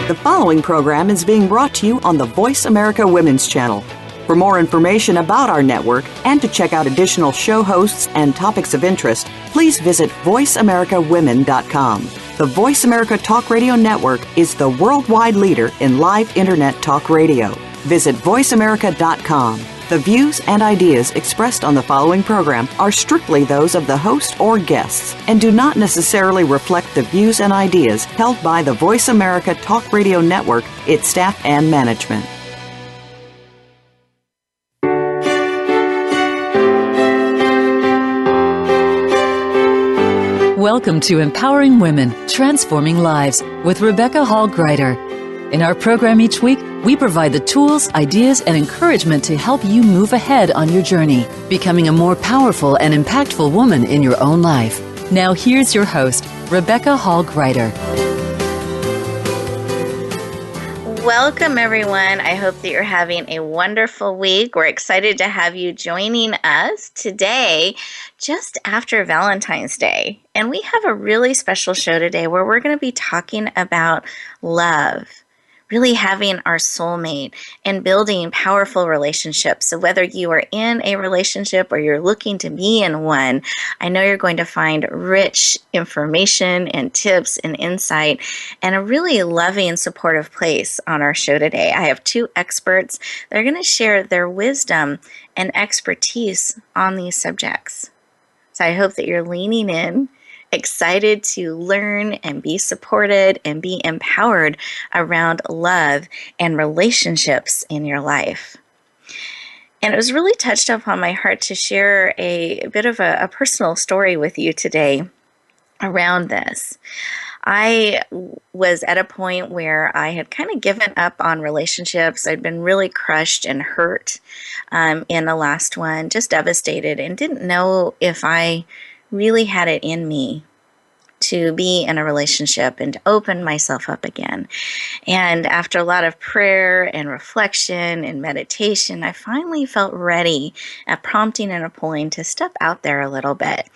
The following program is being brought to you on the Voice America Women's Channel. For more information about our network and to check out additional show hosts and topics of interest, please visit voiceamericawomen.com. The Voice America Talk Radio Network is the worldwide leader in live Internet talk radio. Visit voiceamerica.com. The views and ideas expressed on the following program are strictly those of the host or guests and do not necessarily reflect the views and ideas held by the Voice America Talk Radio Network, its staff, and management. Welcome to Empowering Women, Transforming Lives with Rebecca Hall-Gruyter. In our program each week, we provide the tools, ideas, and encouragement to help you move ahead on your journey, becoming a more powerful and impactful woman in your own life. Now here's your host, Rebecca Hall-Gruyter. Welcome, everyone. I hope that you're having a wonderful week. We're excited to have you joining us today, just after Valentine's Day. And we have a really special show today where we're going to be talking about love. Really having our soulmate and building powerful relationships. So whether you are in a relationship or you're looking to be in one, I know you're going to find rich information and tips and insight and a really loving, supportive place on our show today. I have two experts that are going to share their wisdom and expertise on these subjects. So I hope that you're leaning in, excited to learn and be supported and be empowered around love and relationships in your life. And it was really touched upon my heart to share a bit of a personal story with you today around this. I was at a point where I had kind of given up on relationships. I'd been really crushed and hurt in the last one, just devastated, and didn't know if I really had it in me to be in a relationship and to open myself up again. And after a lot of prayer and reflection and meditation, I finally felt ready, a prompting and a pulling to step out there a little bit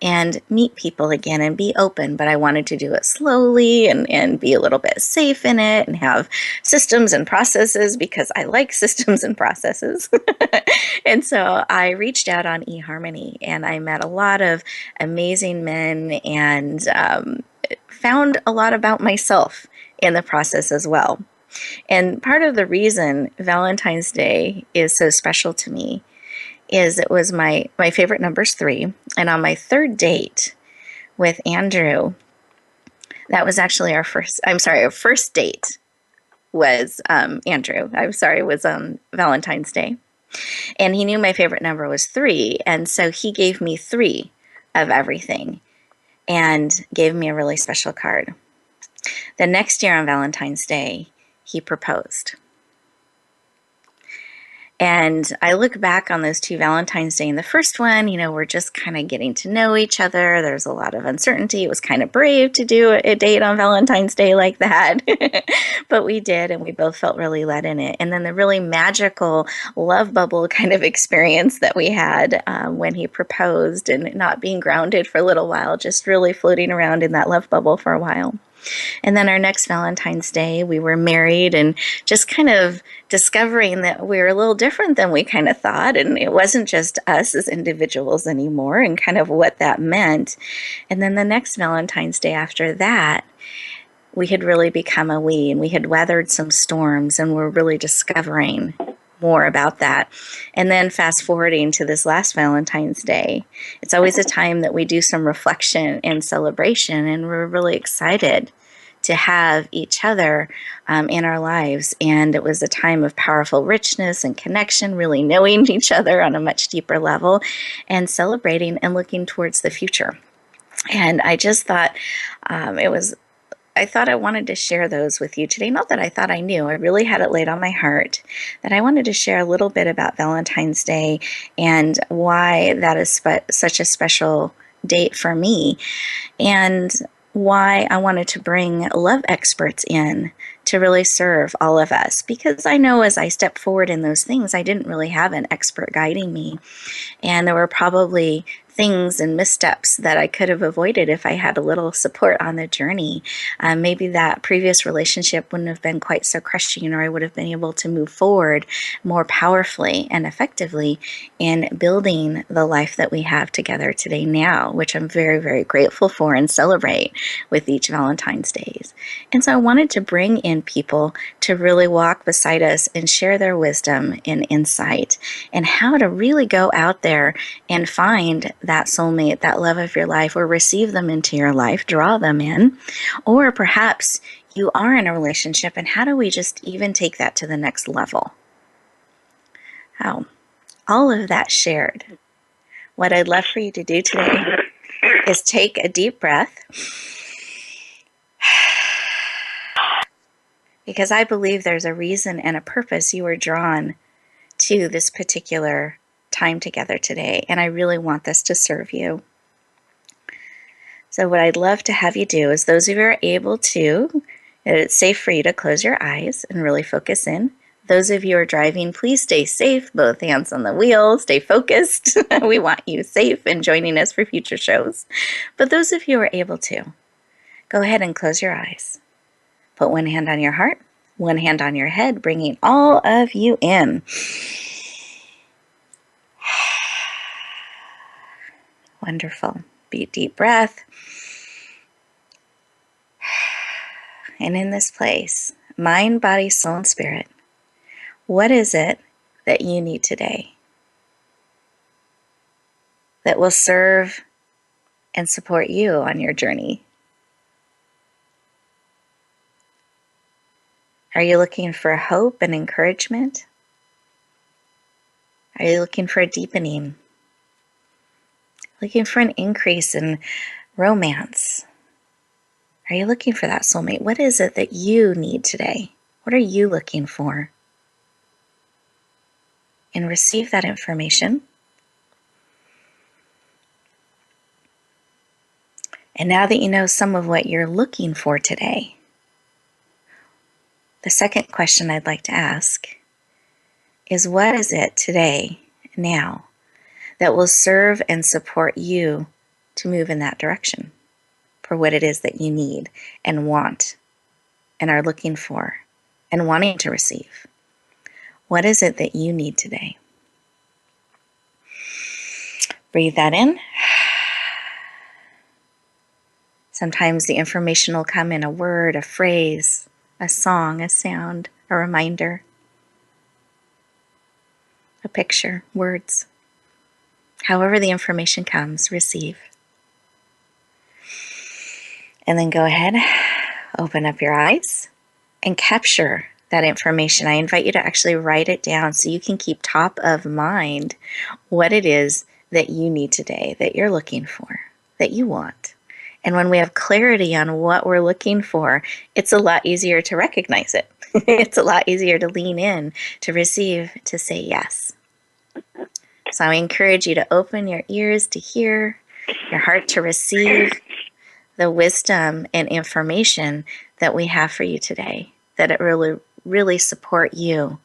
and meet people again and be open. But I wanted to do it slowly and be a little bit safe in it and have systems and processes because I like systems and processes. And so I reached out on eHarmony and I met a lot of amazing men and found a lot about myself in the process as well. And part of the reason Valentine's Day is so special to me is it was my favorite number's 3. And on my third date with Andrew, that was actually our first date was Andrew. Was on Valentine's Day. And he knew my favorite number was 3. And so he gave me 3 of everything and gave me a really special card. The next year on Valentine's Day, he proposed. And I look back on those 2 Valentine's Day, and the first one, we're just kind of getting to know each other. There's a lot of uncertainty. It was kind of brave to do a date on Valentine's Day like that. But we did, and we both felt really led in it. And then the really magical love bubble kind of experience that we had when he proposed and not being grounded for a little while, just really floating around in that love bubble for a while. And then our next Valentine's Day, we were married and just kind of discovering that we were a little different than we kind of thought. And it wasn't just us as individuals anymore and kind of what that meant. And then the next Valentine's Day after that, we had really become a we, and we had weathered some storms and we're really discovering more about that. And then fast forwarding to this last Valentine's Day, it's always a time that we do some reflection and celebration, and we're really excited to have each other in our lives. And it was a time of powerful richness and connection, really knowing each other on a much deeper level and celebrating and looking towards the future. And I just thought I wanted to share those with you today. Not that I thought I knew. I really had it laid on my heart that I wanted to share a little bit about Valentine's Day and why that is such a special date for me, and why I wanted to bring love experts in to really serve all of us. Because I know as I stepped forward in those things, I didn't really have an expert guiding me. And there were probably things and missteps that I could have avoided if I had a little support on the journey. Maybe that previous relationship wouldn't have been quite so crushing, or I would have been able to move forward more powerfully and effectively in building the life that we have together today now, which I'm very, very grateful for and celebrate with each Valentine's Days. And so I wanted to bring in people to really walk beside us and share their wisdom and insight and how to really go out there and find that soulmate, that love of your life, or receive them into your life, draw them in. Or perhaps you are in a relationship, and how do we just even take that to the next level? Oh, all of that shared. What I'd love for you to do today is take a deep breath, because I believe there's a reason and a purpose you were drawn to this particular time together today, and I really want this to serve you. So what I'd love to have you do is, those of you who are able to, it's safe for you to close your eyes and really focus in. Those of you who are driving, please stay safe, both hands on the wheel, stay focused. We want you safe and joining us for future shows. But those of you who are able to, go ahead and close your eyes. Put one hand on your heart, one hand on your head, bringing all of you in. Wonderful. Be a deep breath. And in this place, mind, body, soul, and spirit, what is it that you need today that will serve and support you on your journey? Are you looking for hope and encouragement? Are you looking for a deepening? Looking for an increase in romance? Are you looking for that soulmate? What is it that you need today? What are you looking for? And receive that information. And now that you know some of what you're looking for today, the second question I'd like to ask is, what is it today, now, that will serve and support you to move in that direction for what it is that you need and want and are looking for and wanting to receive? What is it that you need today? Breathe that in. Sometimes the information will come in a word, a phrase, a song, a sound, a reminder, a picture, words. However the information comes, receive. And then go ahead, open up your eyes, and capture that information. I invite you to actually write it down so you can keep top of mind what it is that you need today, that you're looking for, that you want. And when we have clarity on what we're looking for, it's a lot easier to recognize it. It's a lot easier to lean in, to receive, to say yes. So I encourage you to open your ears to hear, your heart to receive the wisdom and information that we have for you today, that it really support you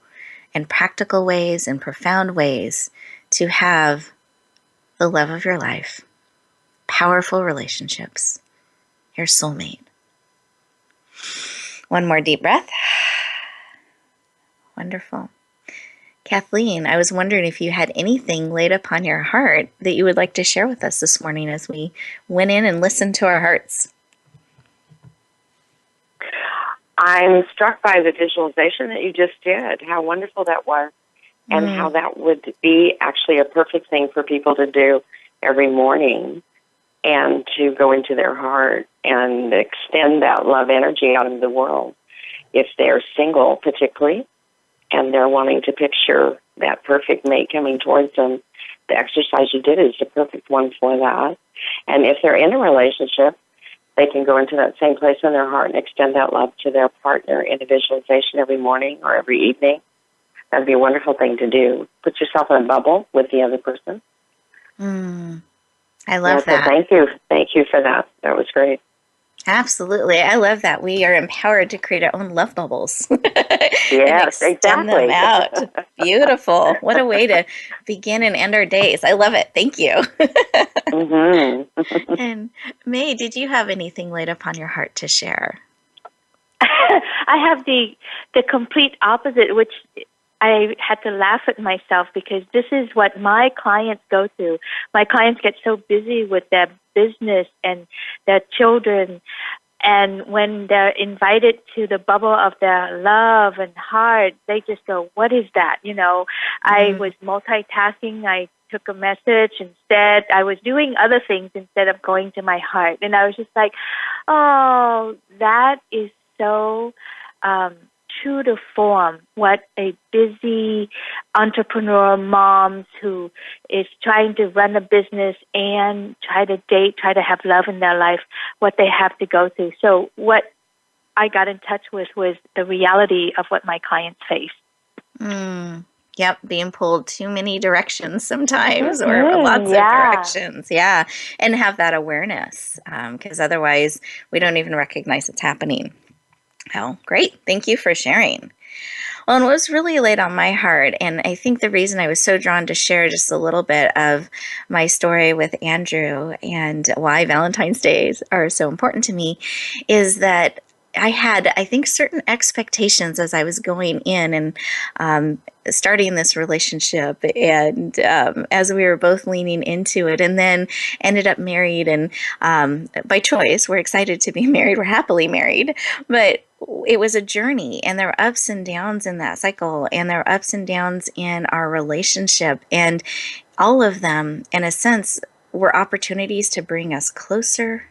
in practical ways and profound ways to have the love of your life, powerful relationships, your soulmate. One more deep breath. Wonderful. Kathleen, I was wondering if you had anything laid upon your heart that you would like to share with us this morning as we went in and listened to our hearts. I'm struck by the visualization that you just did, how wonderful that was, and how that would be actually a perfect thing for people to do every morning, and to go into their heart and extend that love energy out into the world. If they're single particularly, and they're wanting to picture that perfect mate coming towards them, the exercise you did is the perfect one for that. And if they're in a relationship, they can go into that same place in their heart and extend that love to their partner in a visualization every morning or every evening. That'd be a wonderful thing to do. Put yourself in a bubble with the other person. I love that. Thank you. Thank you for that. That was great. Absolutely. I love that. We are empowered to create our own love bubbles and Yes, extend them exactly. out. Beautiful. What a way to begin and end our days. I love it. Thank you. Mm-hmm. And May, did you have anything laid upon your heart to share? I have the complete opposite, which I had to laugh at myself because this is what my clients go through. My clients get so busy with their business and their children, and when they're invited to the bubble of their love and heart, they just go, "What is that?" I was multitasking. I took a message instead. I was doing other things instead of going to my heart, and I was just like, "Oh, that is so true to form what a busy entrepreneur mom who is trying to run a business and try to date, try to have love in their life, what they have to go through." So what I got in touch with was the reality of what my clients face. Yep, being pulled too many directions sometimes, or lots of directions. Yeah, and have that awareness, because otherwise we don't even recognize it's happening. Oh, great. Thank you for sharing. Well, and what was really laid on my heart, and I think the reason I was so drawn to share just a little bit of my story with Andrew and why Valentine's Days are so important to me, is that I had, I think, certain expectations as I was going in and starting this relationship, and as we were both leaning into it, and then ended up married, and by choice. We're excited to be married. We're happily married, but it was a journey, and there were ups and downs in that cycle, and there were ups and downs in our relationship, and all of them, in a sense, were opportunities to bring us closer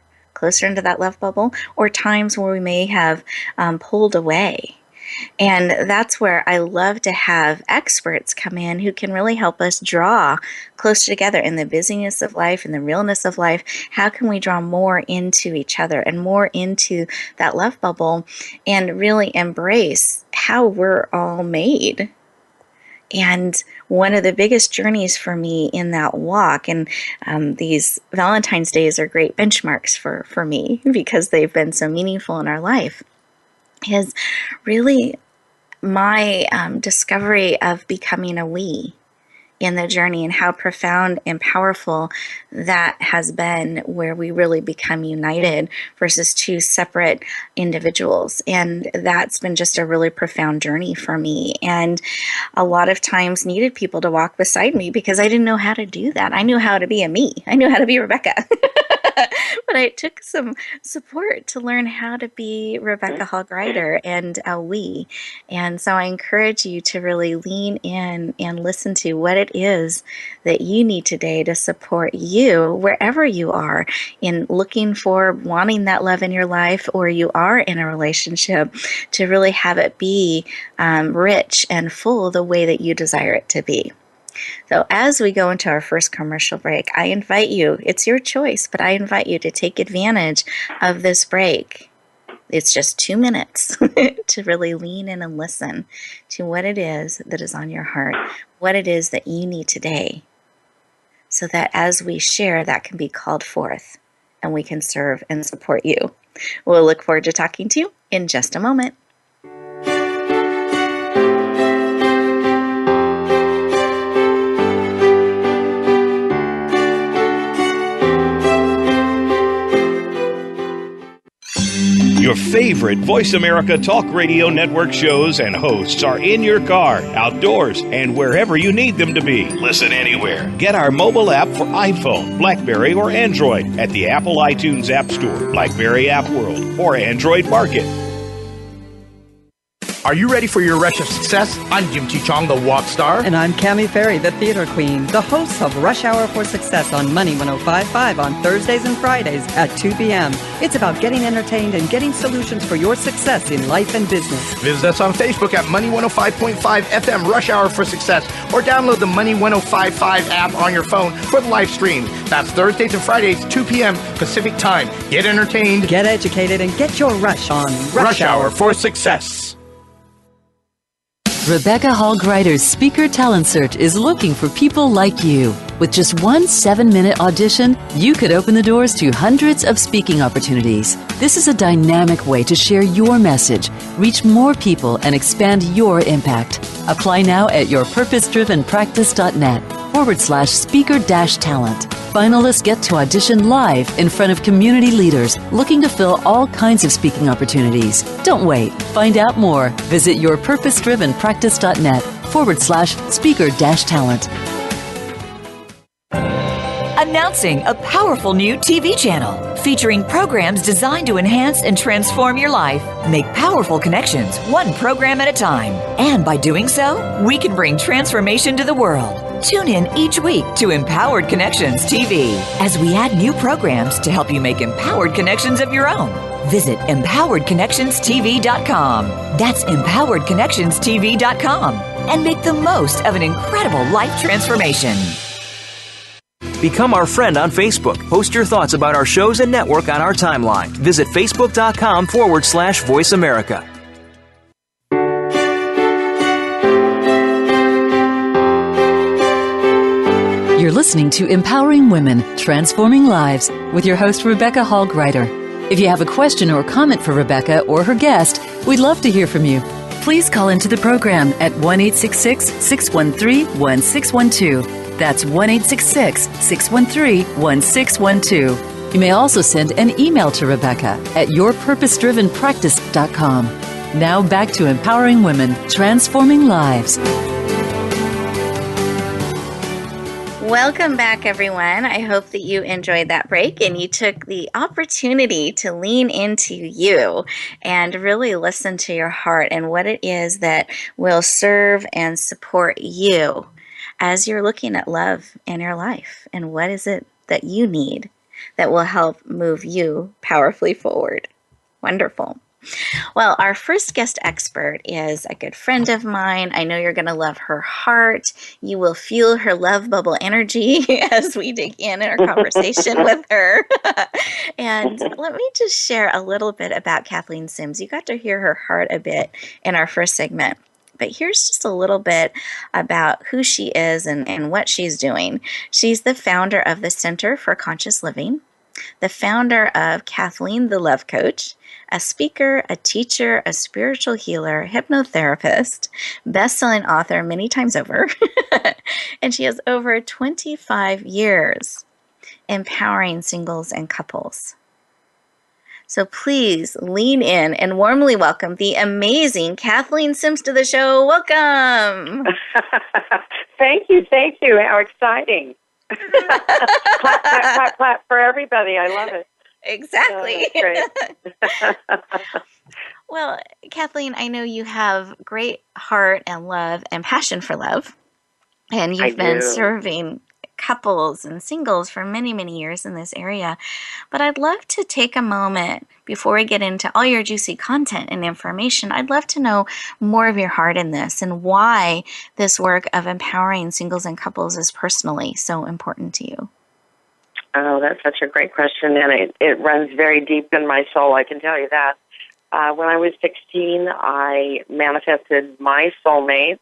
into that love bubble, or times where we may have pulled away. And that's where I love to have experts come in who can really help us draw closer together in the busyness of life and the realness of life. How can we draw more into each other and more into that love bubble and really embrace how we're all made? And one of the biggest journeys for me in that walk, and these Valentine's Days are great benchmarks for me because they've been so meaningful in our life, is really my discovery of becoming a we in the journey, and how profound and powerful that has been, where we really become united versus two separate individuals. And that's been just a really profound journey for me, and a lot of times needed people to walk beside me because I didn't know how to do that. I knew how to be a me. I knew how to be Rebecca. But I took some support to learn how to be Rebecca Hall-Greider and a we. And so I encourage you to really lean in and listen to what it is that you need today to support you wherever you are in looking for, wanting that love in your life, or you are in a relationship, to really have it be rich and full the way that you desire it to be. So as we go into our first commercial break, I invite you, it's your choice, but I invite you to take advantage of this break. It's just 2 minutes to really lean in and listen to what it is that is on your heart, what it is that you need today, so that as we share, that can be called forth and we can serve and support you. We'll look forward to talking to you in just a moment. Your favorite Voice America Talk Radio Network shows and hosts are in your car, outdoors, and wherever you need them to be. Listen anywhere. Get our mobile app for iPhone, BlackBerry, or Android at the Apple iTunes App Store, BlackBerry App World, or Android Market. Are you ready for your rush of success? I'm Jim Chi Chong, the walk star. And I'm Cammie Ferry, the theater queen, the host of Rush Hour for Success on Money 105.5 on Thursdays and Fridays at 2 p.m. It's about getting entertained and getting solutions for your success in life and business. Visit us on Facebook at Money 105.5 FM Rush Hour for Success, or download the Money 105.5 app on your phone for the live stream. That's Thursdays and Fridays, 2 p.m. Pacific Time. Get entertained, get educated, and get your rush on Rush Hour for Success. Rebecca Hall Greider's Speaker Talent Search is looking for people like you. With just one 7-minute audition, you could open the doors to hundreds of speaking opportunities. This is a dynamic way to share your message, reach more people, and expand your impact. Apply now at yourpurposedrivenpractice.net/speaker-talent. Finalists get to audition live in front of community leaders looking to fill all kinds of speaking opportunities. Don't wait. Find out more. Visit yourpurposedrivenpractice.net/speaker-talent. Announcing a powerful new TV channel featuring programs designed to enhance and transform your life. Make powerful connections, one program at a time. And by doing so, we can bring transformation to the world. Tune in each week to Empowered Connections TV as we add new programs to help you make empowered connections of your own. Visit empoweredconnectionstv.com. That's empoweredconnectionstv.com. And make the most of an incredible life transformation. Become our friend on Facebook. Post your thoughts about our shows and network on our timeline. Visit facebook.com/Voice America. You're listening to Empowering Women, Transforming Lives with your host, Rebecca Hall Greider. If you have a question or comment for Rebecca or her guest, we'd love to hear from you. Please call into the program at 1-866-613-1612. That's 1-866-613-1612. You may also send an email to Rebecca at yourpurposedrivenpractice.com. Now back to Empowering Women, Transforming Lives. Welcome back, everyone. I hope that you enjoyed that break and you took the opportunity to lean into you and really listen to your heart and what it is that will serve and support you as you're looking at love in your life, and what is it that you need that will help move you powerfully forward. Wonderful. Well, our first guest expert is a good friend of mine. I know you're going to love her heart. You will feel her love bubble energy as we dig in our conversation with her. And let me just share a little bit about Kathleen Sims. You got to hear her heart a bit in our first segment. But here's just a little bit about who she is and what she's doing. She's the founder of the Center for Conscious Living, the founder of Kathleen the Love Coach, a speaker, a teacher, a spiritual healer, hypnotherapist, best-selling author many times over. And she has over 25 years empowering singles and couples. So please lean in and warmly welcome the amazing Kathleen Sims to the show. Welcome. Thank you. How exciting. Clap, clap, clap, clap for everybody. I love it. Exactly. Great. Well, Kathleen, I know you have great heart and love and passion for love. And you've been serving couples and singles for many, many years in this area. But I'd love to take a moment before we get into all your juicy content and information. I'd love to know more of your heart in this and why this work of empowering singles and couples is personally so important to you. Oh, that's such a great question, and it runs very deep in my soul, I can tell you that. When I was 16, I manifested my soulmate,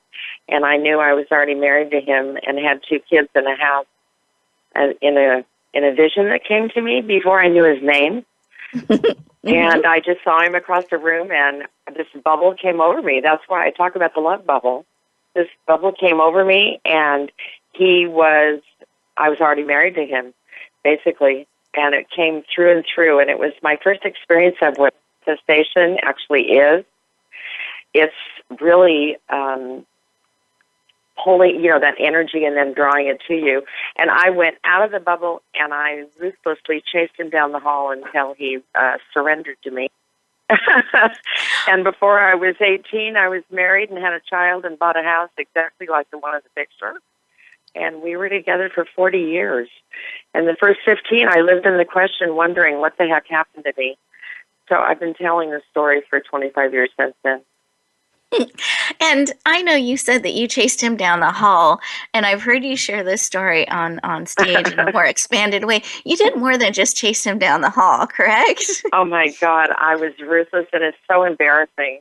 and I knew I was already married to him and had 2 kids in a house in a vision that came to me before I knew his name. And I just saw him across the room, and this bubble came over me. That's why I talk about the love bubble. This bubble came over me, and I was already married to him, basically, and it came through and through, and it was my first experience of what manifestation actually is. It's really pulling, that energy and then drawing it to you. And I went out of the bubble, and I ruthlessly chased him down the hall until he surrendered to me. And before I was 18, I was married and had a child and bought a house exactly like the one in the picture. And we were together for 40 years. And the first 15, I lived in the question wondering what the heck happened to me. So I've been telling this story for 25 years since then. And I know you said that you chased him down the hall, and I've heard you share this story on stage in a more expanded way. You did more than just chase him down the hall, correct? Oh, my God. I was ruthless, and it's so embarrassing.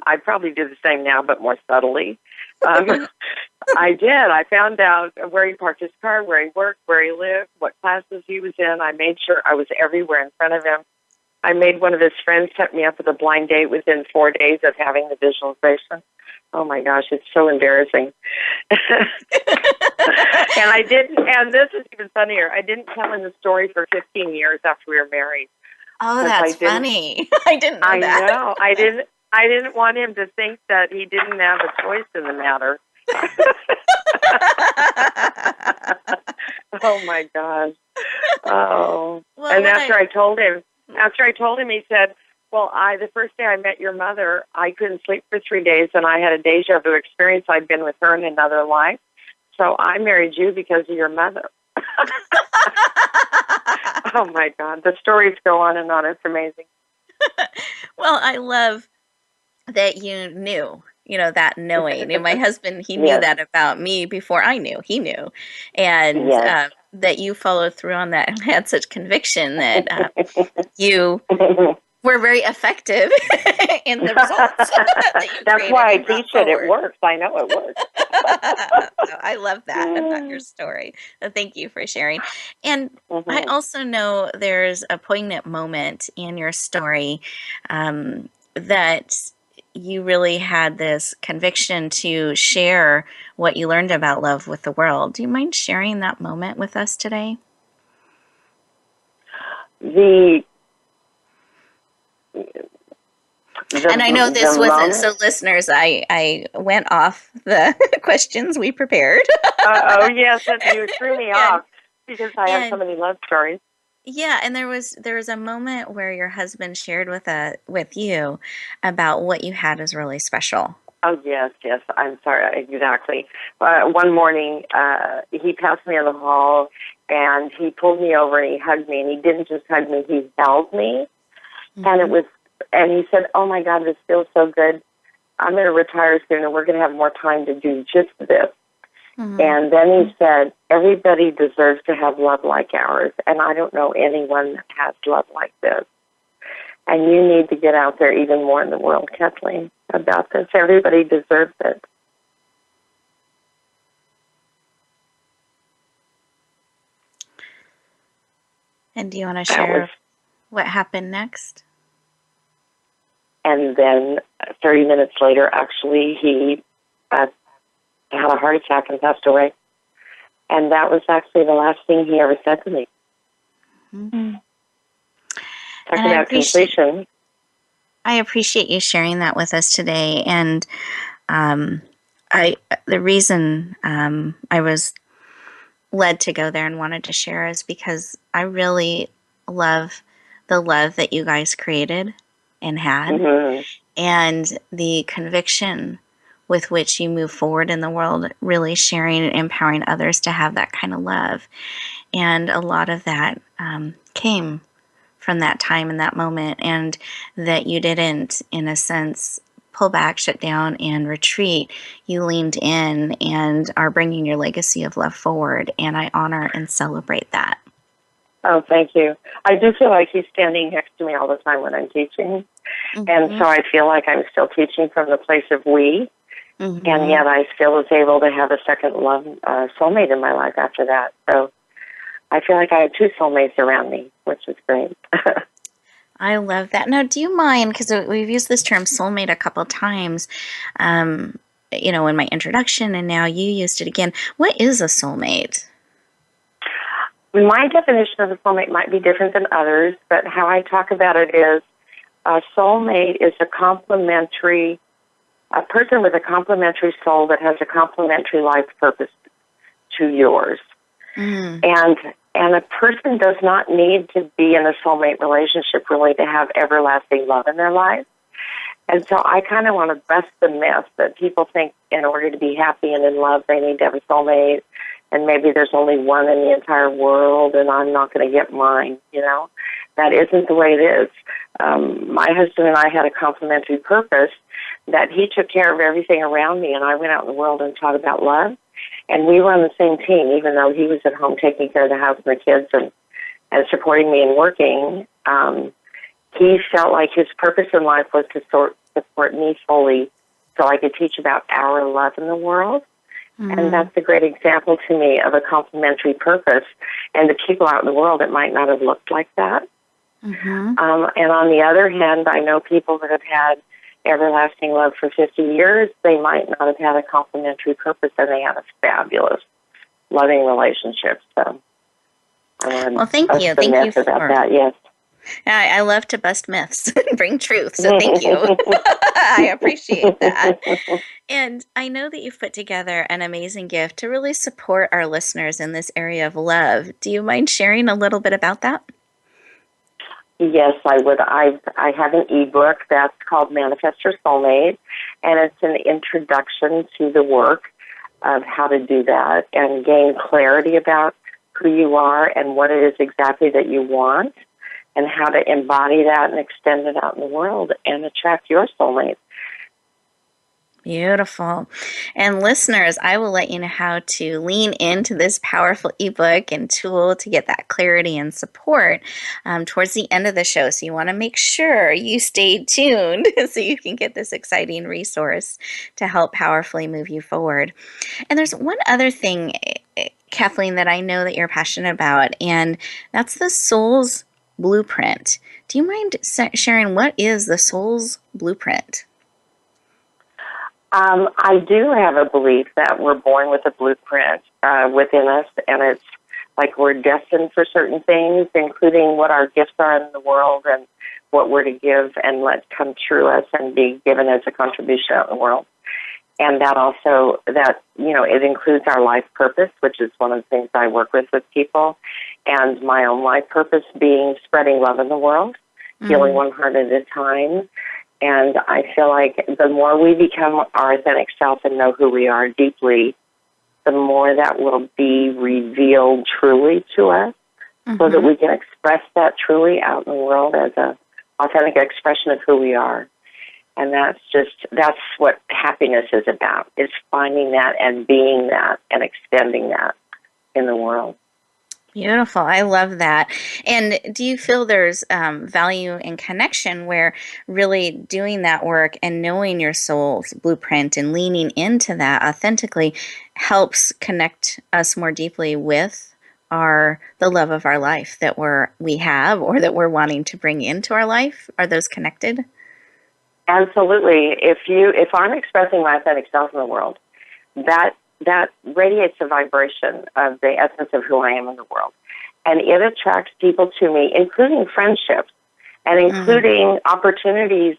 I'd probably do the same now, but more subtly. I did. I found out where he parked his car, where he worked, where he lived, what classes he was in. I made sure I was everywhere in front of him. I made one of his friends set me up with a blind date within 4 days of having the visualization. Oh my gosh, it's so embarrassing. And I didn't, and this is even funnier, I didn't tell him the story for 15 years after we were married. Oh, that's funny. I didn't know that. I know. I didn't want him to think that he didn't have a choice in the matter. Oh my gosh. Oh. Well, and after I told him, he said, well, the first day I met your mother, I couldn't sleep for 3 days, and I had a deja vu experience. I'd been with her in another life. So I married you because of your mother. Oh, my God. The stories go on and on. It's amazing. Well, I love that you knew, that knowing. And my husband, he knew that about me before I knew. He knew. And that you followed through on that and had such conviction that you were very effective in the results. That's why I teach it. It works. I know it works. So I love that about your story. So thank you for sharing. And I also know there's a poignant moment in your story that you really had this conviction to share what you learned about love with the world. Do you mind sharing that moment with us today? And I know this wasn't, so listeners, I went off the questions we prepared. Oh, yes, you threw me off because I have so many love stories. Yeah, and there was a moment where your husband shared with you about what you had as really special. Oh, yes, I'm sorry, exactly. One morning, he passed me in the hall, and he pulled me over, and he hugged me, and he didn't just hug me, he held me, and he said, oh, my God, this feels so good. I'm going to retire soon, and we're going to have more time to do just this. And then he said, everybody deserves to have love like ours, and I don't know anyone that has love like this. And you need to get out there even more in the world, Kathleen, about this. Everybody deserves it. And do you want to share what happened next? And then 30 minutes later, actually, he had a heart attack and passed away. And that was actually the last thing he ever said to me. Talk about completion. I appreciate you sharing that with us today. And the reason I was led to go there and wanted to share is because I really love the love that you guys created and had, and the conviction with which you move forward in the world, really sharing and empowering others to have that kind of love. And a lot of that came from that time and that moment, and that you didn't, in a sense, pull back, shut down, and retreat. You leaned in and are bringing your legacy of love forward, and I honor and celebrate that. Oh, thank you. I do feel like he's standing next to me all the time when I'm teaching, and so I feel like I'm still teaching from the place of we. And yet I still was able to have a second love soulmate in my life after that. So I feel like I have two soulmates around me, which is great. I love that. Now, do you mind, because we've used this term soulmate a couple times, in my introduction, and now you used it again. What is a soulmate? My definition of a soulmate might be different than others, but how I talk about it is a soulmate is a person with a complementary soul that has a complementary life purpose to yours. And a person does not need to be in a soulmate relationship really to have everlasting love in their life. And so I kind of want to bust the myth that people think in order to be happy and in love, they need to have a soulmate, and maybe there's only one in the entire world, and I'm not going to get mine, That isn't the way it is. My husband and I had a complementary purpose that he took care of everything around me, and I went out in the world and taught about love. And we were on the same team, even though he was at home taking care of the house and the kids and supporting me and working. He felt like his purpose in life was to support me fully so I could teach about our love in the world. And that's a great example to me of a complementary purpose. And the people out in the world, it might not have looked like that. And on the other hand, I know people that have had everlasting love for 50 years, they might not have had a complementary purpose, and they had a fabulous, loving relationship. So, well, thank you. Thank you for that. Yes. I love to bust myths and bring truth, so thank you. I appreciate that. And I know that you've put together an amazing gift to really support our listeners in this area of love. Do you mind sharing a little bit about that? Yes, I would. I have an ebook that's called Manifest Your Soulmate, and it's an introduction to the work of how to do that and gain clarity about who you are and what it is exactly that you want, and how to embody that and extend it out in the world and attract your soulmate. Beautiful. And listeners, I will let you know how to lean into this powerful ebook and tool to get that clarity and support towards the end of the show. So you want to make sure you stay tuned so you can get this exciting resource to help powerfully move you forward. And there's one other thing, Kathleen, that I know that you're passionate about, and that's the soul's blueprint. Do you mind sharing what is the soul's blueprint? I do have a belief that we're born with a blueprint within us, and it's like we're destined for certain things, including what our gifts are in the world and what we're to give and let come through us and be given as a contribution out in the world. And that also, it includes our life purpose, which is one of the things I work with people, and my own life purpose being spreading love in the world, healing one heart at a time. And I feel like the more we become our authentic self and know who we are deeply, the more that will be revealed truly to us, so that we can express that truly out in the world as an authentic expression of who we are. And that's what happiness is about, is finding that and being that and extending that in the world. Beautiful. I love that. And do you feel there's value and connection where really doing that work and knowing your soul's blueprint and leaning into that authentically helps connect us more deeply with the love of our life that we have or that we're wanting to bring into our life? Are those connected? Absolutely. If I'm expressing my authentic self in the world, that radiates a vibration of the essence of who I am in the world. And it attracts people to me, including friendships and including opportunities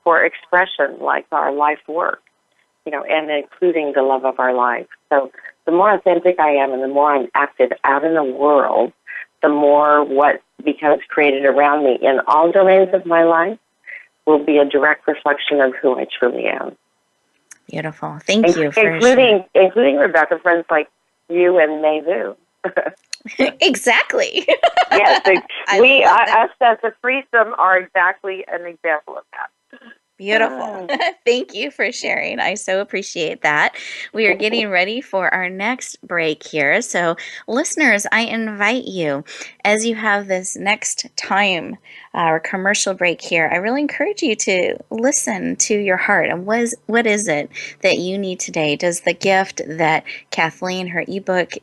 for expression like our life work, and including the love of our life. So the more authentic I am and the more I'm active out in the world, the more what becomes created around me in all domains of my life will be a direct reflection of who I truly am. Beautiful. Thank you for including Rebecca, friends like you and Mavu. Exactly. Yes, us as a threesome are exactly an example of that. Beautiful. Thank you for sharing. I so appreciate that. We are getting ready for our next break here. So, listeners, I invite you, as you have this next time or commercial break here, I really encourage you to listen to your heart. And what is it that you need today? Does the gift that Kathleen, her ebook,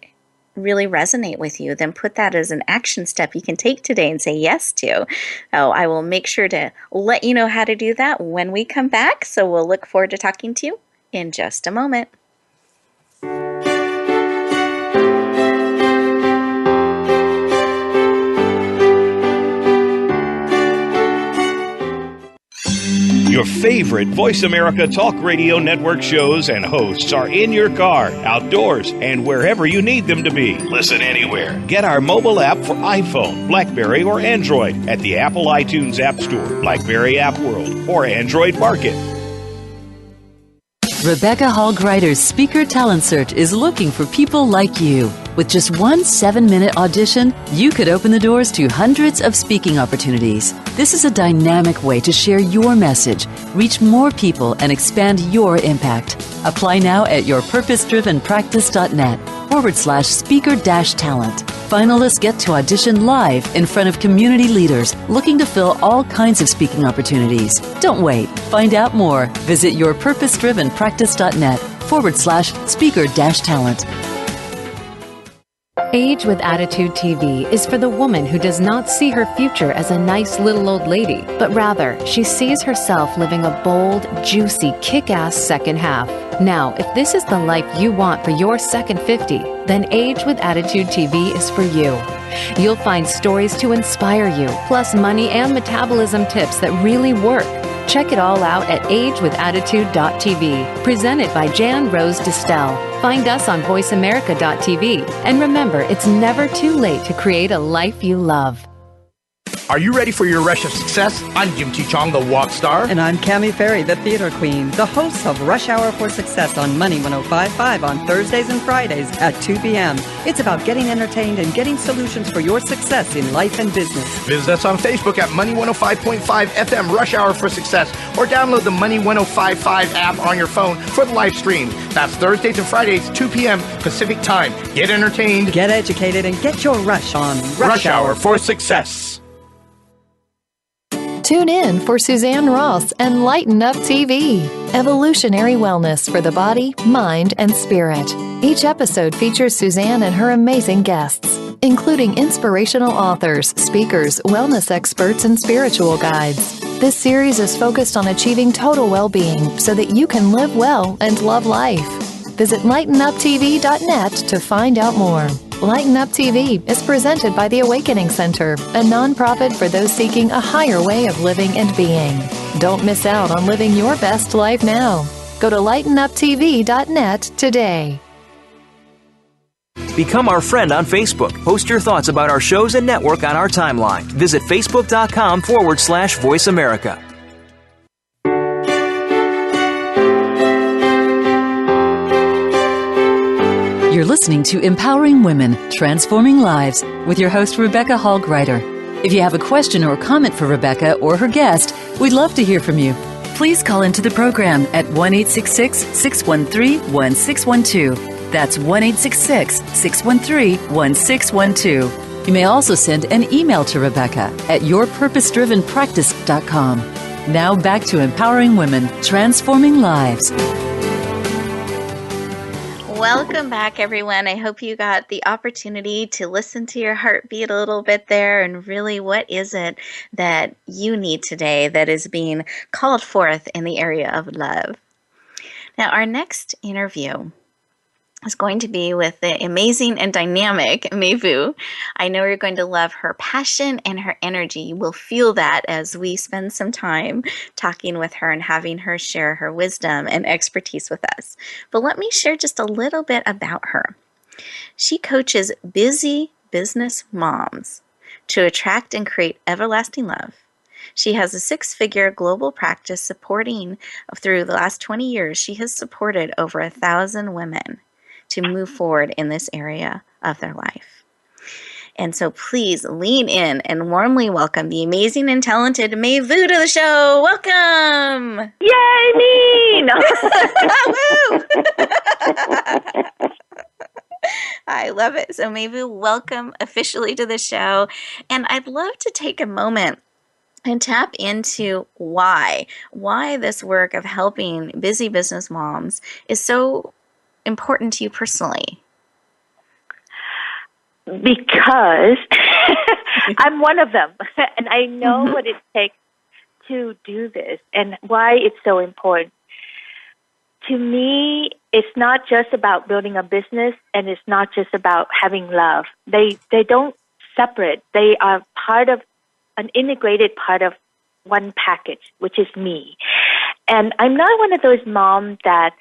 really resonate with you? Then put that as an action step you can take today and say yes to. I will make sure to let you know how to do that when we come back. So we'll look forward to talking to you in just a moment. Your favorite Voice America Talk Radio Network shows and hosts are in your car, outdoors, and wherever you need them to be. Listen anywhere. Get our mobile app for iPhone, BlackBerry, or Android at the Apple iTunes App Store, BlackBerry App World, or Android Market. Rebecca Hall Greider's Speaker Talent Search is looking for people like you. With just one 7-minute audition, you could open the doors to hundreds of speaking opportunities. This is a dynamic way to share your message, reach more people, and expand your impact. Apply now at yourpurposedrivenpractice.net/speaker-talent. Finalists get to audition live in front of community leaders looking to fill all kinds of speaking opportunities. Don't wait. find out more, visit yourpurposedrivenpractice.net/speaker-talent. Age with Attitude TV is for the woman who does not see her future as a nice little old lady, but rather she sees herself living a bold, juicy, kick-ass second half. Now, if this is the life you want for your second 50, then Age with Attitude TV is for you. You'll find stories to inspire you, plus money and metabolism tips that really work. Check it all out at agewithattitude.tv, presented by Jan Rose Distel. Find us on voiceamerica.tv. And remember, it's never too late to create a life you love. Are you ready for your rush of success? I'm Jim T. Chong, the walk star. And I'm Cami Ferry, the theater queen, the hosts of Rush Hour for Success on Money 105.5 on Thursdays and Fridays at 2 p.m. It's about getting entertained and getting solutions for your success in life and business. Visit us on Facebook at Money 105.5 FM Rush Hour for Success, or download the Money 105.5 app on your phone for the live stream. That's Thursdays and Fridays, 2 p.m. Pacific Time. Get entertained, get educated, and get your rush on Rush Hour for Success. Tune in for Suzanne Ross and Lighten Up TV, evolutionary wellness for the body, mind, and spirit. Each episode features Suzanne and her amazing guests, including inspirational authors, speakers, wellness experts, and spiritual guides. This series is focused on achieving total well-being so that you can live well and love life. Visit lightenuptv.net to find out more. Lighten Up TV is presented by the Awakening Center, a nonprofit for those seeking a higher way of living and being. Don't miss out on living your best life now. Go to lightenuptv.net today. Become our friend on Facebook. Post your thoughts about our shows and network on our timeline. Visit facebook.com/Voice America. You're listening to Empowering Women, Transforming Lives with your host, Rebecca Hall-Griter. If you have a question or comment for Rebecca or her guest, we'd love to hear from you. Please call into the program at 1-866-613-1612. That's 1-866-613-1612. You may also send an email to Rebecca at yourpurposedrivenpractice.com. Now back to Empowering Women, Transforming Lives. Welcome back, everyone. I hope you got the opportunity to listen to your heartbeat a little bit there, and really, what is it that you need today that is being called forth in the area of love? Now, our next interview is going to be with the amazing and dynamic Meivu. I know you're going to love her passion and her energy. You will feel that as we spend some time talking with her and having her share her wisdom and expertise with us. But let me share just a little bit about her. She coaches busy business moms to attract and create everlasting love. She has a 6-figure global practice supporting, through the last 20 years, she has supported over 1,000 women to move forward in this area of their life. And so please lean in and warmly welcome the amazing and talented Meivu to the show. Welcome! Yay, me! No. I love it. So Meivu, welcome officially to the show. And I'd love to take a moment and tap into why this work of helping busy business moms is so important to you personally. Because I'm one of them, and I know what it takes to do this and why it's so important. To me, it's not just about building a business, and it's not just about having love. They don't separate. They are part of an integrated part of one package, which is me. And I'm not one of those moms that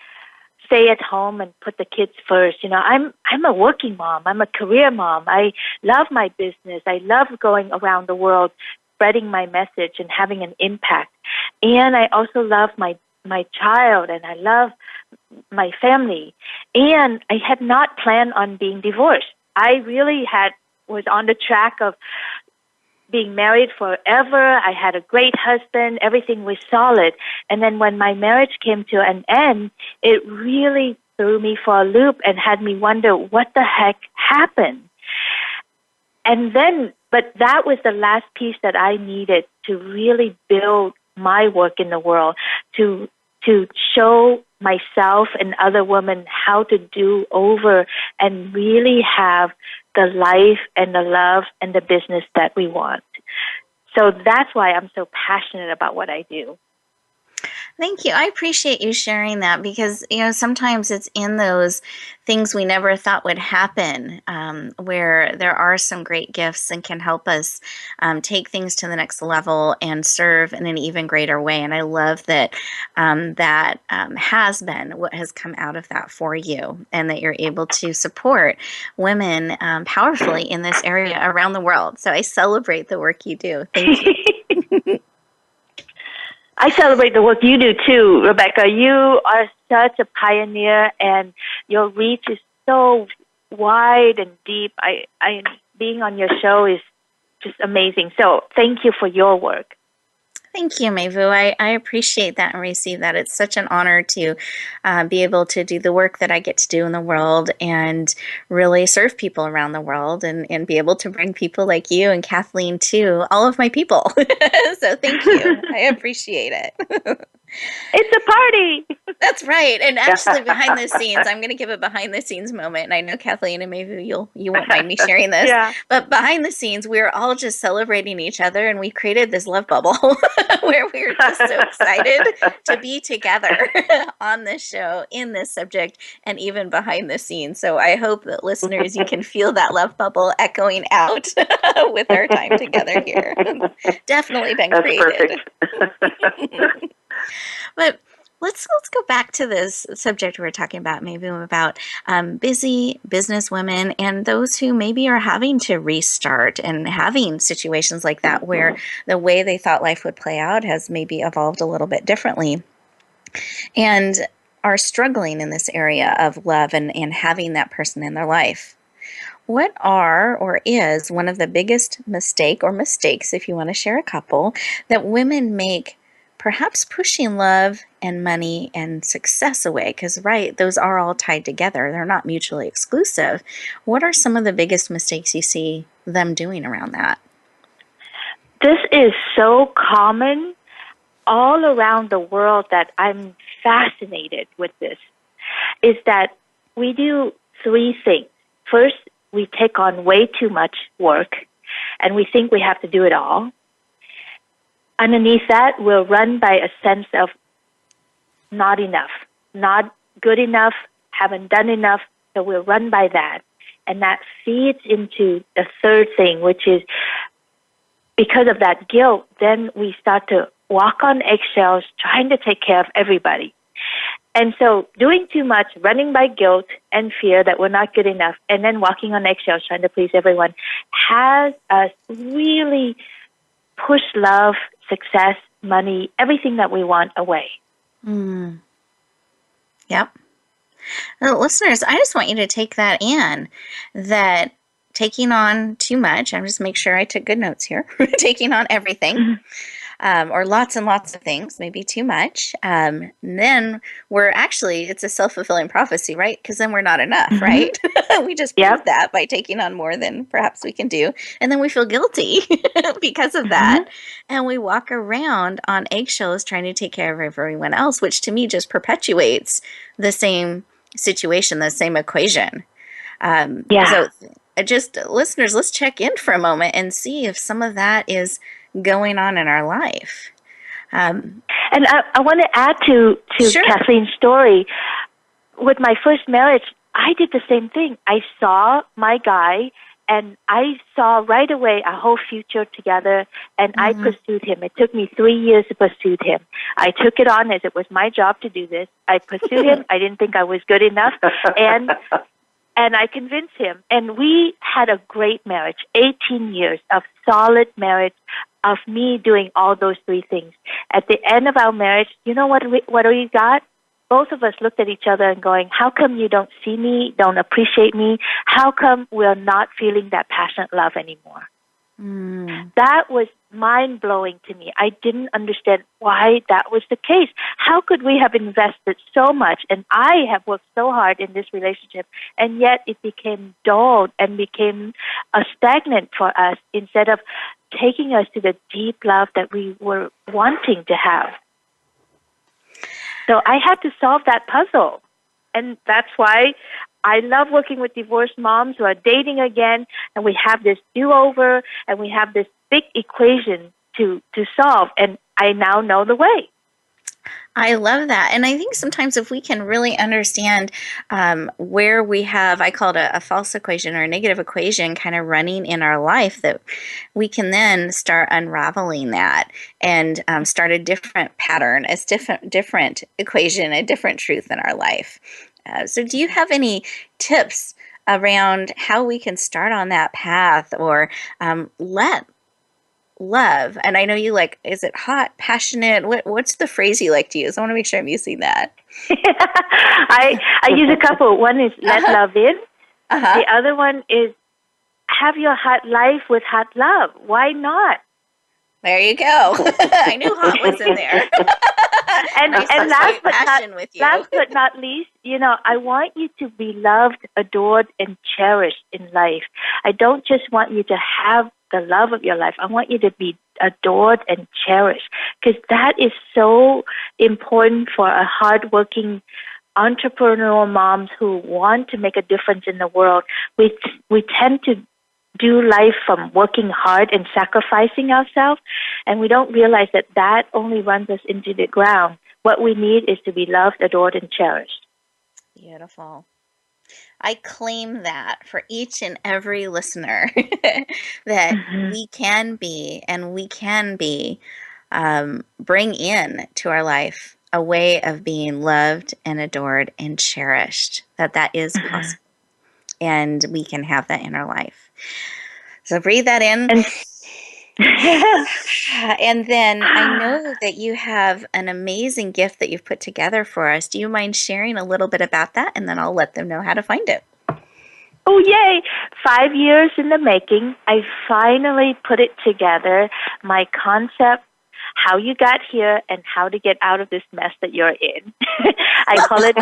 stay at home and put the kids first. You know, I'm a working mom. I'm a career mom. I love my business. I love going around the world, spreading my message and having an impact. And I also love my child, and I love my family. And I had not planned on being divorced. I really was on the track of being married forever. I had a great husband. Everything was solid. And then when my marriage came to an end, it really threw me for a loop and had me wonder what the heck happened. And then, but that was the last piece that I needed to really build my work in the world to show myself and other women how to do over and really have the life and the love and the business that we want. So that's why I'm so passionate about what I do. Thank you. I appreciate you sharing that because, sometimes it's in those things we never thought would happen where there are some great gifts and can help us take things to the next level and serve in an even greater way. And I love that that has been what has come out of that for you, and that you're able to support women powerfully in this area around the world. So I celebrate the work you do. Thank you. I celebrate the work you do too, Rebecca. You are such a pioneer, and your reach is so wide and deep. I being on your show is just amazing. So thank you for your work. Thank you, Mayvu. I appreciate that and receive that. It's such an honor to be able to do the work that I get to do in the world and really serve people around the world and be able to bring people like you and Kathleen to all of my people. So thank you. I appreciate it. It's a party. That's right. And actually, behind the scenes, I'm going to give a behind the scenes moment. And I know Kathleen and maybe you won't mind me sharing this. Yeah. But behind the scenes, we were all just celebrating each other, and we created this love bubble where we were just so excited to be together on this show, in this subject, and even behind the scenes. So I hope that listeners, you can feel that love bubble echoing out with our time together here. Definitely been created. Perfect. But let's go back to this subject we were talking about, maybe about busy business women and those who maybe are having to restart and having situations like that where the way they thought life would play out has maybe evolved a little bit differently and are struggling in this area of love and having that person in their life. What are or is one of the biggest mistakes, if you want to share a couple, that women make, perhaps pushing love and money and success away? Because, right, those are all tied together. They're not mutually exclusive. What are some of the biggest mistakes you see them doing around that? This is so common all around the world that I'm fascinated with this, is that we do three things. First, we take on way too much work, and we think we have to do it all. Underneath that, we're run by a sense of not enough, not good enough, haven't done enough, so we're run by that. And that feeds into the third thing, which is because of that guilt, then we start to walk on eggshells trying to take care of everybody. And so doing too much, running by guilt and fear that we're not good enough, and then walking on eggshells trying to please everyone, has us really push love, success, money, everything that we want away. Yep. Well, listeners, I just want you to take that in, that taking on too much, I'm just make sure I took good notes here, taking on everything, or lots and lots of things, maybe too much. Then it's a self-fulfilling prophecy, right? Because then we're not enough, right? We just prove that by taking on more than perhaps we can do. And then we feel guilty because of that. And we walk around on eggshells trying to take care of everyone else, which to me just perpetuates the same situation, the same equation. So just listeners, let's check in for a moment and see if some of that is going on in our life. And I want to add to Sure. Kathleen's story. With my first marriage, I did the same thing. I saw my guy, and I saw right away a whole future together, and I pursued him. It took me 3 years to pursue him. I took it on as it was my job to do this. I pursued him. I didn't think I was good enough, and I convinced him. And we had a great marriage, 18 years of solid marriage, of me doing all those three things. At the end of our marriage, you know what we got? Both of us looked at each other and going, how come you don't see me, don't appreciate me? How come we're not feeling that passionate love anymore? That was mind-blowing to me. I didn't understand why that was the case. How could we have invested so much, and I have worked so hard in this relationship, and yet it became dull and became stagnant for us instead of taking us to the deep love that we were wanting to have. So I had to solve that puzzle, and that's why I love working with divorced moms who are dating again, and we have this do-over, and we have this big equation to solve, and I now know the way. I love that. And I think sometimes if we can really understand where we have, I call it a false equation or a negative equation kind of running in our life, that we can then start unraveling that and start a different pattern, a different equation, a different truth in our life. So do you have any tips around how we can start on that path or let love? And I know you is it hot, passionate? What's the phrase you like to use? I want to make sure I'm using that. I use a couple. One is let love in. The other one is have your hot life with hot love. Why not? There you go. I knew hot was in there. and last but not least, I want you to be loved, adored, and cherished in life. I don't just want you to have the love of your life. I want you to be adored and cherished, because that is so important for a hardworking entrepreneurial moms who want to make a difference in the world. We tend to do life from working hard and sacrificing ourselves, and we don't realize that only runs us into the ground. What we need is to be loved, adored, and cherished. Beautiful. I claim that for each and every listener that we can be, and we can be, bring in to our life a way of being loved and adored and cherished, that is possible. And we can have that in our life. So breathe that in. And then I know that you have an amazing gift that you've put together for us. Do you mind sharing a little bit about that? And then I'll let them know how to find it. Oh, yay. 5 years in the making. I finally put it together. My concept, how you got here, and how to get out of this mess that you're in. I call it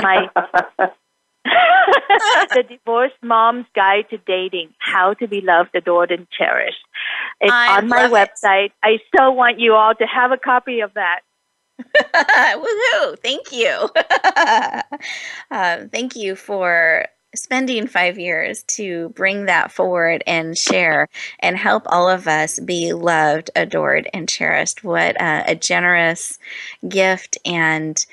the Divorced Mom's Guide to Dating, How to Be Loved, Adored, and Cherished. It's on my website. I so want you all to have a copy of that. Woohoo! Thank you. Thank you for spending 5 years to bring that forward and share and help all of us be loved, adored, and cherished. What a generous gift and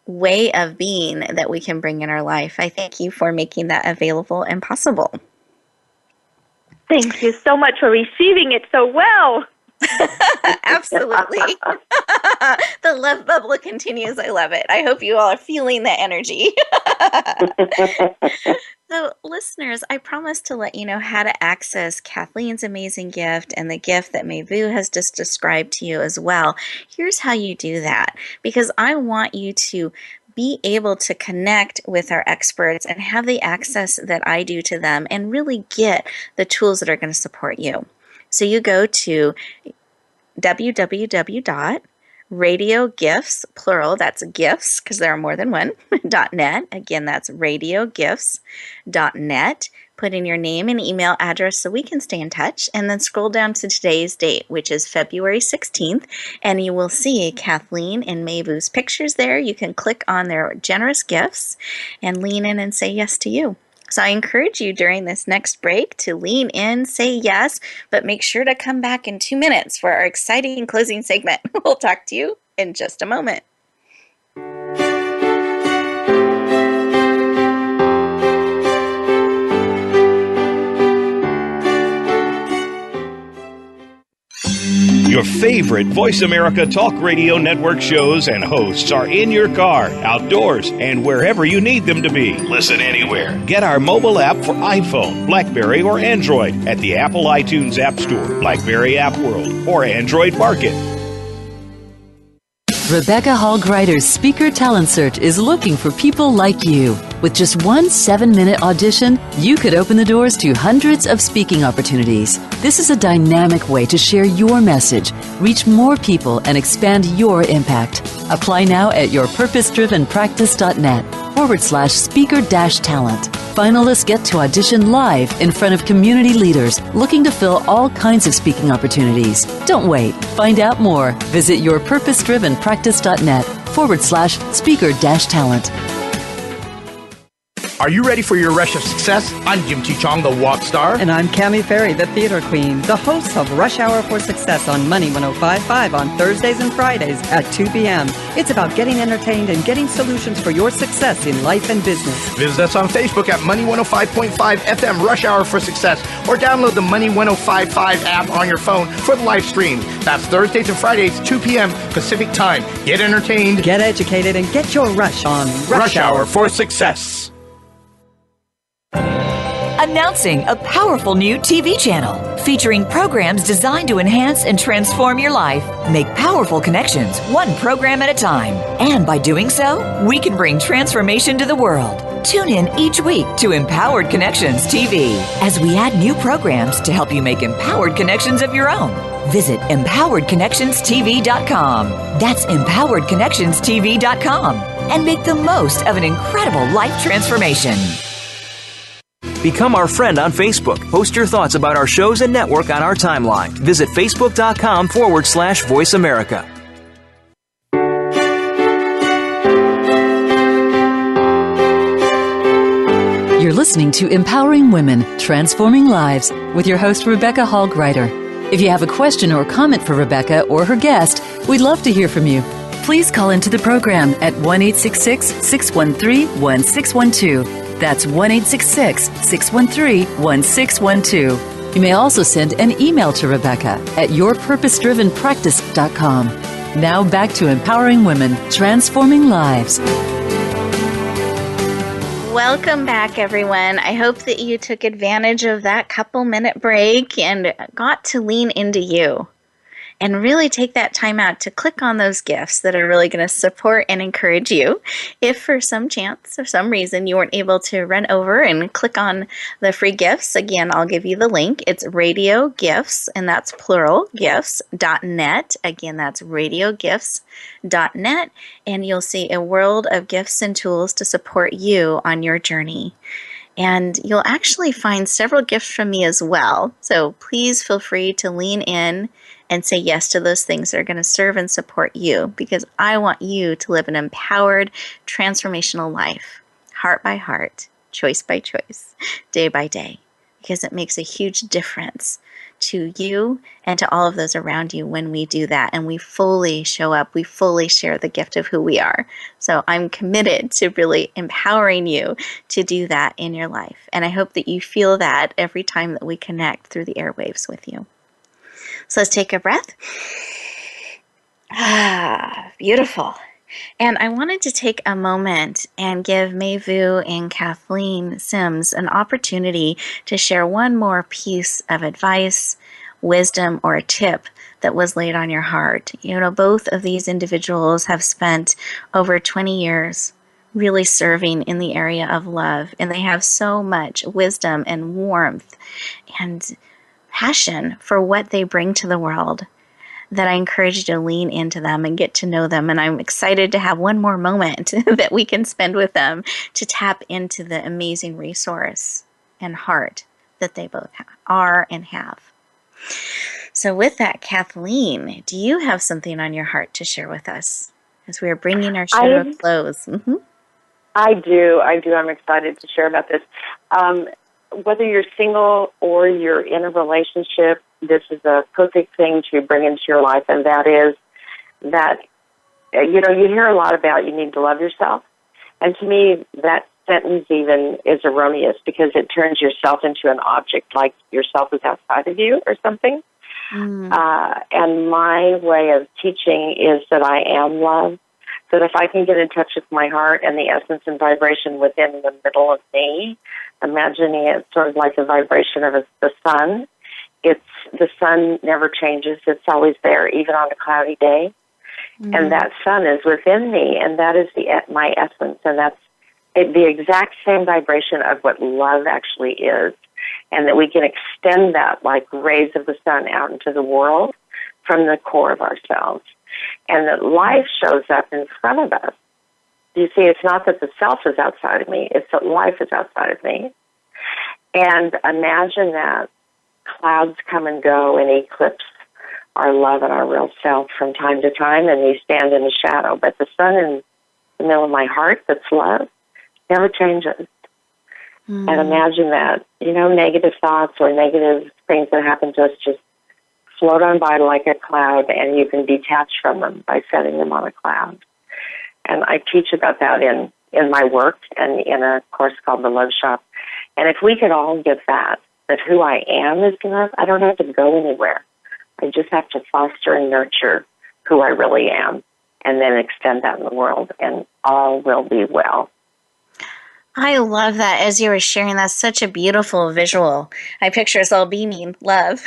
way of being that we can bring in our life. I thank you for making that available and possible. Thank you so much for receiving it so well. Absolutely. The love bubble continues. I love it. I hope you all are feeling that energy. So, listeners, I promised to let you know how to access Kathleen's amazing gift and the gift that Mayvu has just described to you as well. Here's how you do that, because I want you to be able to connect with our experts and have the access that I do to them and really get the tools that are going to support you. So you go to www.radiogifts, plural, that's gifts because there are more than one, .net. Again, that's radiogifts.net. Put in your name and email address so we can stay in touch, and then scroll down to today's date, which is February 16th, and you will see Kathleen and Mayvu's pictures there. You can click on their generous gifts and lean in and say yes to you. So I encourage you during this next break to lean in, say yes, but make sure to come back in 2 minutes for our exciting closing segment. We'll talk to you in just a moment. Your favorite Voice America Talk Radio Network shows and hosts are in your car, outdoors, and wherever you need them to be. Listen anywhere. Get our mobile app for iPhone, BlackBerry, or Android at the Apple iTunes App Store, BlackBerry App World, or Android Market. Rebecca Hall Greider's Speaker Talent Search is looking for people like you. With just one 7-minute audition, you could open the doors to hundreds of speaking opportunities. This is a dynamic way to share your message, reach more people, and expand your impact. Apply now at yourpurposedrivenpractice.net/speaker-talent. Finalists get to audition live in front of community leaders looking to fill all kinds of speaking opportunities. Don't wait. Find out more. Visit yourpurposedrivenpractice.net/speaker-talent. Are you ready for your rush of success? I'm Jim T. Chong, the walk star. And I'm Cammie Ferry, the theater queen, the host of Rush Hour for Success on Money 105.5 on Thursdays and Fridays at 2 p.m. It's about getting entertained and getting solutions for your success in life and business. Visit us on Facebook at Money 105.5 FM Rush Hour for Success, or download the Money 105.5 app on your phone for the live stream. That's Thursdays and Fridays, 2 p.m. Pacific Time. Get entertained, get educated, and get your rush on Rush Hour for Success. Announcing a powerful new TV channel featuring programs designed to enhance and transform your life. Make powerful connections, one program at a time. And by doing so, we can bring transformation to the world. Tune in each week to Empowered Connections TV as we add new programs to help you make empowered connections of your own. Visit empoweredconnectionstv.com. That's empoweredconnectionstv.com. And make the most of an incredible life transformation. Become our friend on Facebook. Post your thoughts about our shows and network on our timeline. Visit facebook.com/Voice America. You're listening to Empowering Women, Transforming Lives with your host, Rebecca Hall Greider. If you have a question or comment for Rebecca or her guest, we'd love to hear from you. Please call into the program at 1-866-613-1612. That's 1-866-613-1612. You may also send an email to Rebecca at yourpurposedrivenpractice.com. Now back to Empowering Women, Transforming Lives. Welcome back, everyone. I hope that you took advantage of that couple-minute break and got to lean into you. And really take that time out to click on those gifts that are really going to support and encourage you. If for some chance or some reason you weren't able to run over and click on the free gifts, again, I'll give you the link. It's Radio Gifts, and that's plural, gifts.net. Again, that's radiogifts.net, and you'll see a world of gifts and tools to support you on your journey. And you'll actually find several gifts from me as well. So please feel free to lean in and say yes to those things that are going to serve and support you, because I want you to live an empowered, transformational life, heart by heart, choice by choice, day by day, because it makes a huge difference to you and to all of those around you when we do that and we fully show up, we fully share the gift of who we are. So I'm committed to really empowering you to do that in your life. And I hope that you feel that every time that we connect through the airwaves with you. So let's take a breath. Beautiful. And I wanted to take a moment and give Mayvu and Kathleen Sims an opportunity to share one more piece of advice, wisdom, or a tip that was laid on your heart. You know, both of these individuals have spent over 20 years really serving in the area of love, and they have so much wisdom and warmth and passion for what they bring to the world that I encourage you to lean into them and get to know them. And I'm excited to have one more moment that we can spend with them to tap into the amazing resource and heart that they both are and have. So with that, Kathleen, do you have something on your heart to share with us as we are bringing our show to a close? Mm-hmm. I do. I'm excited to share about this. Whether you're single or you're in a relationship, this is a perfect thing to bring into your life, and that is that, you know, you hear a lot about you need to love yourself. And to me, that sentence even is erroneous because it turns yourself into an object, like yourself is outside of you or something. And my way of teaching is that I am love, that if I can get in touch with my heart and the essence and vibration within the middle of me, imagining it sort of like the vibration of the sun. The sun never changes. It's always there, even on a cloudy day. And that sun is within me, and that is my essence, and that's the exact same vibration of what love actually is, and that we can extend that like rays of the sun out into the world from the core of ourselves, and that life shows up in front of us. You see, it's not that the self is outside of me, it's that life is outside of me. And imagine that clouds come and go and eclipse our love and our real self from time to time, and we stand in the shadow. But the sun in the middle of my heart, that's love, never changes. And imagine that, negative thoughts or negative things that happen to us just float on by like a cloud, and you can detach from them by setting them on a cloud. And I teach about that in my work and in a course called The Love Shop. And if we could all get that who I am is love, I don't have to go anywhere. I just have to foster and nurture who I really am, and then extend that in the world, and all will be well. I love that. As you were sharing, that's such a beautiful visual. I picture us all beaming love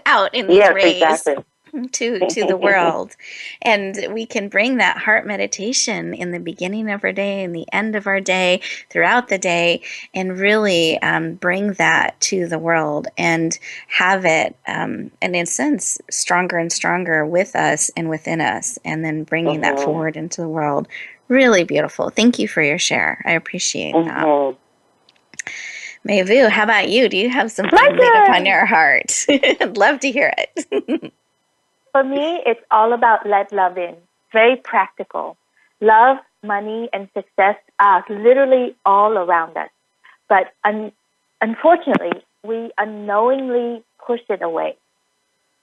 out in these rays. Exactly. To the world. And we can bring that heart meditation in the beginning of our day and the end of our day, throughout the day, and really bring that to the world and have it, and in a sense, stronger and stronger with us and within us, and then bringing that forward into the world. Really beautiful. Thank you for your share. I appreciate that. Mayvu, how about you? Do you have something big upon your heart? I'd love to hear it. For me, it's all about let love in. Very practical. Love, money, and success are literally all around us. But unfortunately, we unknowingly push it away.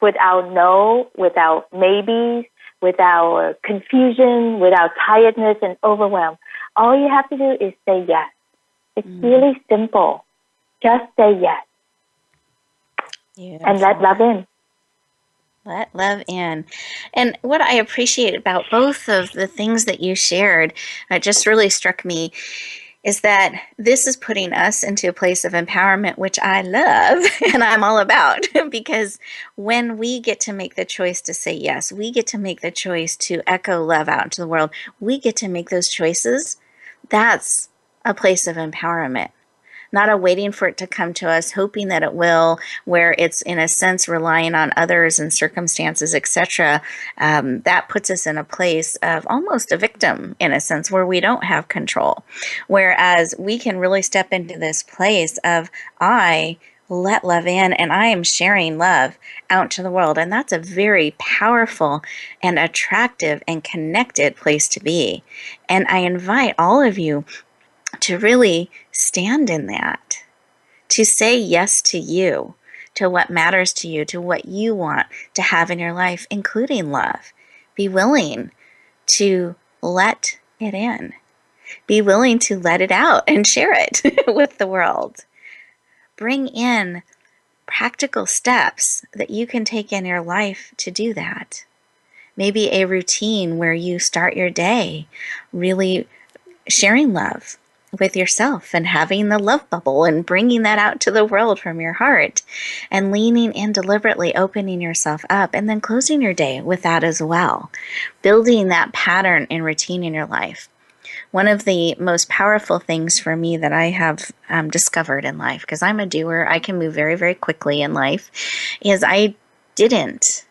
With our no, with our maybes, with our confusion, with our tiredness and overwhelm. All you have to do is say yes. It's really simple. Just say yes. And let love in. Let love in. And what I appreciate about both of the things that you shared, just really struck me, is that this is putting us into a place of empowerment, which I love and I'm all about. Because when we get to make the choice to say yes, we get to make the choice to echo love out into the world, we get to make those choices. That's a place of empowerment. Not a waiting for it to come to us, hoping that it will, where it's in a sense relying on others and circumstances, etc. That puts us in a place of almost a victim, in a sense, where we don't have control. Whereas we can really step into this place of, I let love in, and I am sharing love out to the world. And that's a very powerful and attractive and connected place to be. And I invite all of you to really stand in that, to say yes to you, to what matters to you, to what you want to have in your life, including love. Be willing to let it in. Be willing to let it out and share it with the world. Bring in practical steps that you can take in your life to do that. Maybe a routine where you start your day really sharing love with yourself and having the love bubble and bringing that out to the world from your heart, and leaning in deliberately, opening yourself up, and then closing your day with that as well. Building that pattern and routine in your life. One of the most powerful things for me that I have discovered in life, because I'm a doer, I can move very, very quickly in life, is I didn't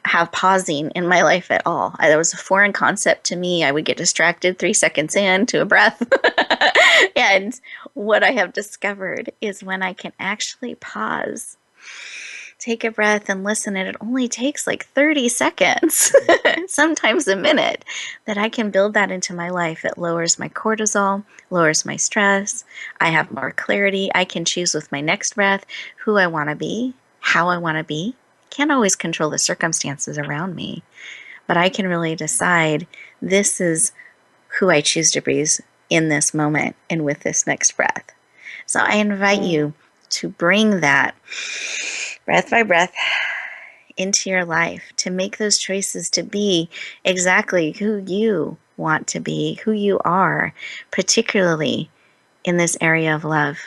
have pausing in my life at all. That was a foreign concept to me. I would get distracted 3 seconds in to a breath. And what I have discovered is when I can actually pause, take a breath and listen, and it only takes like 30 seconds, sometimes a minute, that I can build that into my life. It lowers my cortisol, lowers my stress. I have more clarity. I can choose with my next breath who I want to be, how I want to be. Can't always control the circumstances around me, but I can really decide this is who I choose to be in this moment and with this next breath. So I invite you to bring that breath by breath into your life, to make those choices to be exactly who you want to be, who you are, particularly in this area of love.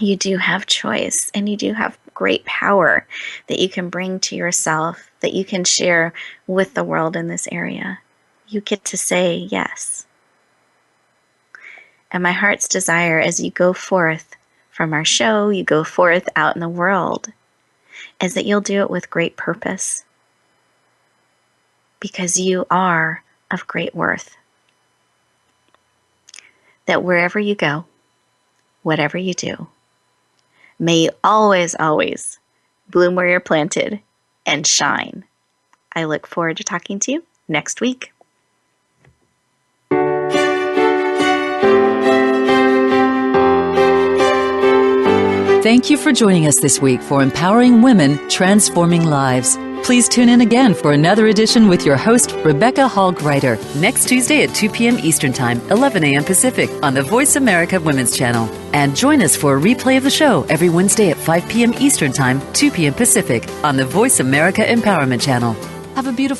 You do have choice, and you do have great power that you can bring to yourself that you can share with the world in this area. You get to say yes. And my heart's desire as you go forth from our show, you go forth out in the world, is that you'll do it with great purpose. Because you are of great worth. That wherever you go, whatever you do, may you always, always bloom where you're planted and shine. I look forward to talking to you next week. Thank you for joining us this week for Empowering Women, Transforming Lives. Please tune in again for another edition with your host, Rebecca Hall-Griter, next Tuesday at 2 p.m. Eastern Time, 11 a.m. Pacific on the Voice America Women's Channel. And join us for a replay of the show every Wednesday at 5 p.m. Eastern Time, 2 p.m. Pacific on the Voice America Empowerment Channel. Have a beautiful